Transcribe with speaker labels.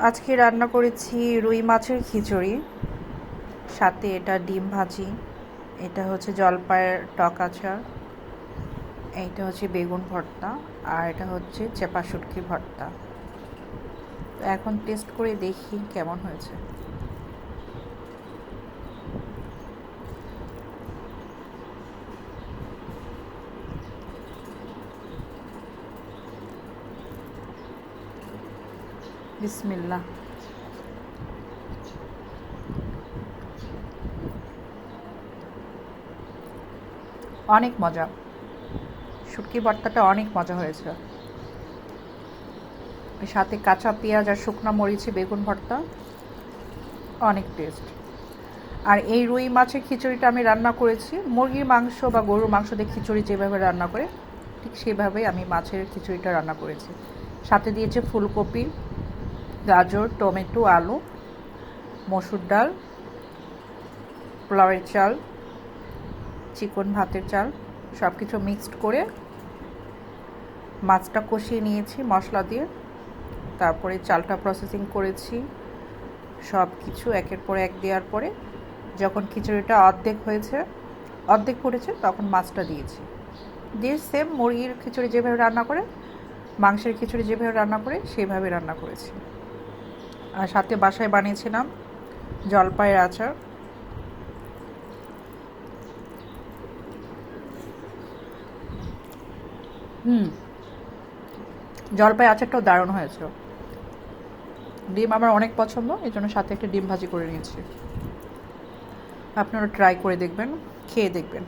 Speaker 1: আজকে রান্না করেছি রুই মাছের খিচুড়ি, সাথে এটা ডিম ভাজি, এটা হচ্ছে জলপাইয়ের টক আচার, এইটা হচ্ছে বেগুন ভর্তা, আর এটা হচ্ছে চেপা শুটকি ভর্তা। তো এখন টেস্ট করে দেখি কেমন হয়েছে। বিসমিল্লাহ। অনেক মজা, শুটকি ভর্তাটা অনেক মজা হয়েছে। সাথে কাঁচা পেঁয়াজ আর শুকনো মরিচে বেগুন ভর্তা, অনেক টেস্ট। আর এই রুই মাছের খিচুড়িটা আমি রান্না করেছি মুরগির মাংস বা গরুর মাংস দিয়ে খিচুড়ি যেভাবে রান্না করে ঠিক সেভাবেই আমি মাছের খিচুড়িটা রান্না করেছি। সাথে দিয়েছে ফুলকপি, গাজর, টমেটো, আলু, মসুর ডাল, পোলাওয়ের চাল, চিকন ভাতের চাল, সব কিছু মিক্সড করে মাছটা কষিয়ে নিয়েছি মশলা দিয়ে। তারপরে চালটা প্রসেসিং করেছি, সব কিছু একের পর এক দেওয়ার পরে যখন খিচুড়িটা অর্ধেক পড়েছে তখন মাছটা দিয়েছি। দিয়ে সেম মুরগির খিচুড়ি যেভাবে রান্না করে, মাংসের খিচুড়ি যেভাবে রান্না করে সেভাবে রান্না করেছি। আর সাথে বাসায় বানিয়েছিলাম জলপাইয়ের আচার। জলপাই আচারটাও দারুণ হয়েছে। ডিম আমার অনেক পছন্দ, এই জন্য সাথে একটা ডিম ভাজি করে নিয়েছি। আপনারা ট্রাই করে দেখবেন, খেয়ে দেখবেন।